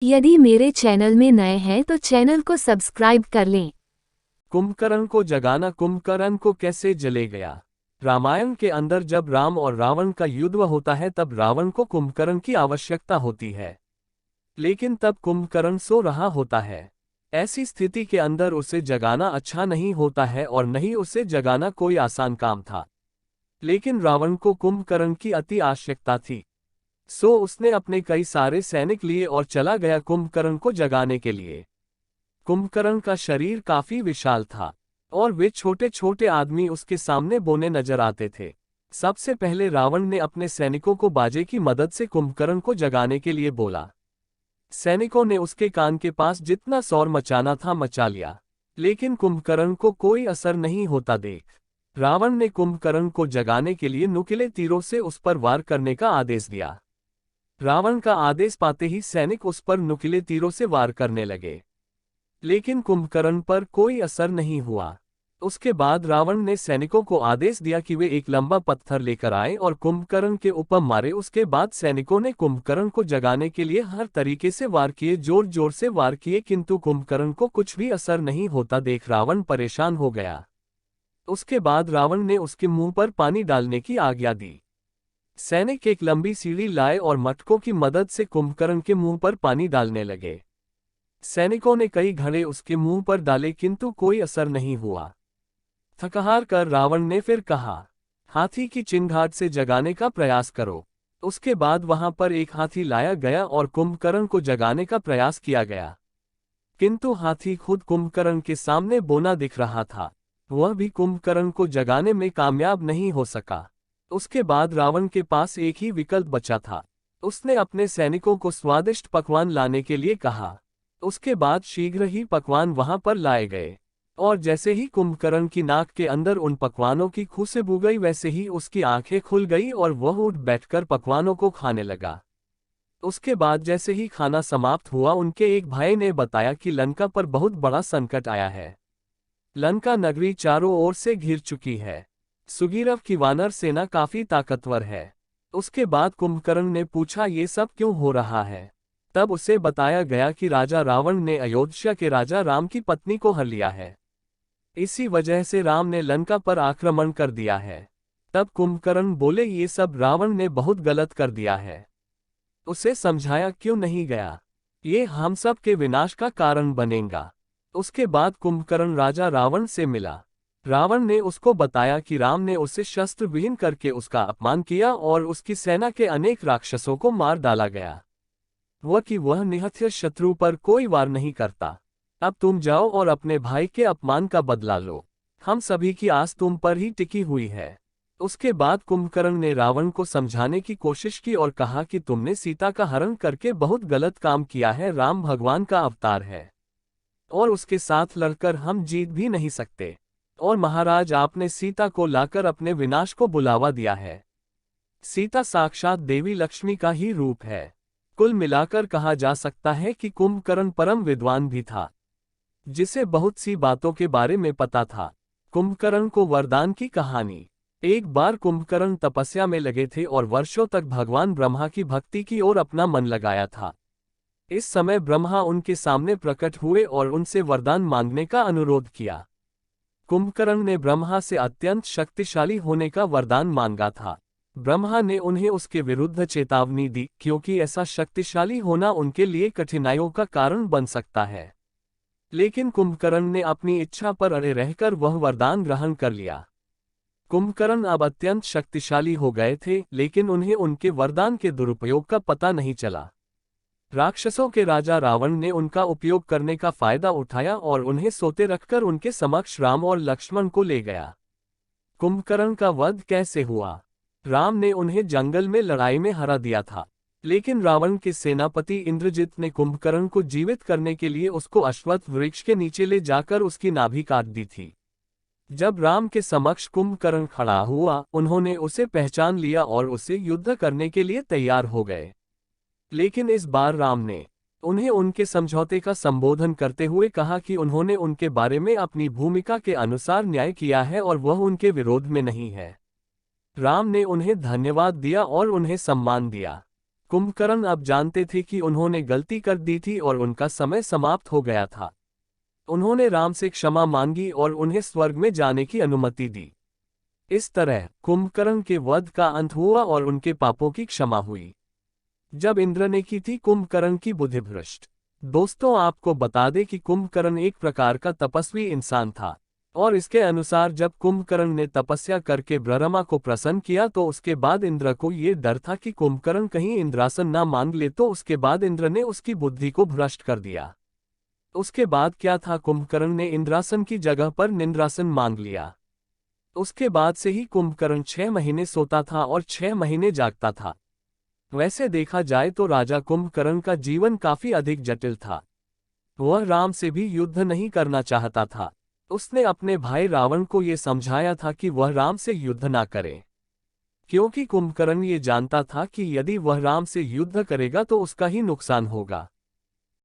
यदि मेरे चैनल में नए हैं तो चैनल को सब्सक्राइब कर लें। कुंभकर्ण को जगाना। कुंभकर्ण को कैसे जले गया। रामायण के अंदर जब राम और रावण का युद्ध होता है तब रावण को कुंभकर्ण की आवश्यकता होती है, लेकिन तब कुंभकर्ण सो रहा होता है। ऐसी स्थिति के अंदर उसे जगाना अच्छा नहीं होता है और नहीं उसे जगाना कोई आसान काम था, लेकिन रावण को कुंभकर्ण की अति आवश्यकता थी। सो उसने अपने कई सारे सैनिक लिए और चला गया कुंभकर्ण को जगाने के लिए। कुंभकर्ण का शरीर काफी विशाल था और वे छोटे छोटे आदमी उसके सामने बोने नजर आते थे। सबसे पहले रावण ने अपने सैनिकों को बाजे की मदद से कुंभकर्ण को जगाने के लिए बोला। सैनिकों ने उसके कान के पास जितना शोर मचाना था मचा लिया, लेकिन कुंभकर्ण को कोई असर नहीं होता देख रावण ने कुंभकर्ण को जगाने के लिए नुकीले तीरों से उस पर वार करने का आदेश दिया। रावण का आदेश पाते ही सैनिक उस पर नुकीले तीरों से वार करने लगे, लेकिन कुंभकर्ण पर कोई असर नहीं हुआ। उसके बाद रावण ने सैनिकों को आदेश दिया कि वे एक लंबा पत्थर लेकर आए और कुंभकर्ण के ऊपर मारे। उसके बाद सैनिकों ने कुंभकर्ण को जगाने के लिए हर तरीके से वार किए, जोर जोर से वार किए, किंतु कुंभकर्ण को कुछ भी असर नहीं होता देख रावण परेशान हो गया। उसके बाद रावण ने उसके मुंह पर पानी डालने की आज्ञा दी। सैनिक एक लंबी सीढ़ी लाए और मटकों की मदद से कुंभकर्ण के मुंह पर पानी डालने लगे। सैनिकों ने कई घड़े उसके मुंह पर डाले, किंतु कोई असर नहीं हुआ। थकहार कर रावण ने फिर कहा, हाथी की चिंगारी से जगाने का प्रयास करो। उसके बाद वहां पर एक हाथी लाया गया और कुंभकर्ण को जगाने का प्रयास किया गया, किंतु हाथी खुद कुंभकर्ण के सामने बोना दिख रहा था। वह भी कुंभकर्ण को जगाने में कामयाब नहीं हो सका। उसके बाद रावण के पास एक ही विकल्प बचा था। उसने अपने सैनिकों को स्वादिष्ट पकवान लाने के लिए कहा। उसके बाद शीघ्र ही पकवान वहां पर लाए गए और जैसे ही कुंभकर्ण की नाक के अंदर उन पकवानों की खुशबू गई वैसे ही उसकी आंखें खुल गई और वह उठ बैठकर पकवानों को खाने लगा। उसके बाद जैसे ही खाना समाप्त हुआ उनके एक भाई ने बताया कि लंका पर बहुत बड़ा संकट आया है। लंका नगरी चारों ओर से घिर चुकी है। सुग्रीव की वानर सेना काफी ताकतवर है। उसके बाद कुंभकर्ण ने पूछा, ये सब क्यों हो रहा है। तब उसे बताया गया कि राजा रावण ने अयोध्या के राजा राम की पत्नी को हर लिया है। इसी वजह से राम ने लंका पर आक्रमण कर दिया है। तब कुंभकर्ण बोले, ये सब रावण ने बहुत गलत कर दिया है। उसे समझाया क्यों नहीं गया, ये हम सब के विनाश का कारण बनेगा। उसके बाद कुंभकर्ण राजा रावण से मिला। रावण ने उसको बताया कि राम ने उसे शस्त्र विहीन करके उसका अपमान किया और उसकी सेना के अनेक राक्षसों को मार डाला गया। वह निहत्थे शत्रु पर कोई वार नहीं करता। अब तुम जाओ और अपने भाई के अपमान का बदला लो। हम सभी की आस तुम पर ही टिकी हुई है। उसके बाद कुंभकर्ण ने रावण को समझाने की कोशिश की और कहा कि तुमने सीता का हरण करके बहुत गलत काम किया है। राम भगवान का अवतार है और उसके साथ लड़कर हम जीत भी नहीं सकते। और महाराज, आपने सीता को लाकर अपने विनाश को बुलावा दिया है। सीता साक्षात देवी लक्ष्मी का ही रूप है। कुल मिलाकर कहा जा सकता है कि कुंभकर्ण परम विद्वान भी था, जिसे बहुत सी बातों के बारे में पता था। कुंभकर्ण को वरदान की कहानी। एक बार कुंभकर्ण तपस्या में लगे थे और वर्षों तक भगवान ब्रह्मा की भक्ति की ओर अपना मन लगाया था। इस समय ब्रह्मा उनके सामने प्रकट हुए और उनसे वरदान मांगने का अनुरोध किया। कुंभकर्ण ने ब्रह्मा से अत्यंत शक्तिशाली होने का वरदान मांगा था। ब्रह्मा ने उन्हें उसके विरुद्ध चेतावनी दी, क्योंकि ऐसा शक्तिशाली होना उनके लिए कठिनाइयों का कारण बन सकता है। लेकिन कुंभकर्ण ने अपनी इच्छा पर अड़े रहकर वह वरदान ग्रहण कर लिया। कुंभकर्ण अब अत्यंत शक्तिशाली हो गए थे, लेकिन उन्हें उनके वरदान के दुरुपयोग का पता नहीं चला। राक्षसों के राजा रावण ने उनका उपयोग करने का फायदा उठाया और उन्हें सोते रखकर उनके समक्ष राम और लक्ष्मण को ले गया। कुंभकर्ण का वध कैसे हुआ। राम ने उन्हें जंगल में लड़ाई में हरा दिया था, लेकिन रावण के सेनापति इंद्रजित ने कुंभकर्ण को जीवित करने के लिए उसको अश्वत्थ वृक्ष के नीचे ले जाकर उसकी नाभि काट दी थी। जब राम के समक्ष कुंभकर्ण खड़ा हुआ, उन्होंने उसे पहचान लिया और उससे युद्ध करने के लिए तैयार हो गए। लेकिन इस बार राम ने उन्हें उनके समझौते का संबोधन करते हुए कहा कि उन्होंने उनके बारे में अपनी भूमिका के अनुसार न्याय किया है और वह उनके विरोध में नहीं है। राम ने उन्हें धन्यवाद दिया और उन्हें सम्मान दिया। कुंभकर्ण अब जानते थे कि उन्होंने गलती कर दी थी और उनका समय समाप्त हो गया था। उन्होंने राम से क्षमा मांगी और उन्हें स्वर्ग में जाने की अनुमति दी। इस तरह कुंभकर्ण के वध का अंत हुआ और उनके पापों की क्षमा हुई। जब इंद्र ने की थी कुंभकर्ण की बुद्धि भ्रष्ट। दोस्तों, आपको बता दें कि कुंभकर्ण एक प्रकार का तपस्वी इंसान था, और इसके अनुसार जब कुंभकर्ण ने तपस्या करके ब्रह्मा को प्रसन्न किया तो उसके बाद इंद्र को ये डर था कि कुंभकर्ण कहीं इंद्रासन ना मांग ले, तो उसके बाद इंद्र ने उसकी बुद्धि को भ्रष्ट कर दिया। उसके बाद क्या था, कुंभकर्ण ने इंद्रासन की जगह पर निंद्रासन मांग लिया। उसके बाद से ही कुंभकर्ण 6 महीने सोता था और 6 महीने जागता था। वैसे देखा जाए तो राजा कुंभकर्ण का जीवन काफी अधिक जटिल था। वह राम से भी युद्ध नहीं करना चाहता था। उसने अपने भाई रावण को यह समझाया था कि वह राम से युद्ध ना करे, क्योंकि कुंभकर्ण ये जानता था कि यदि वह राम से युद्ध करेगा तो उसका ही नुकसान होगा।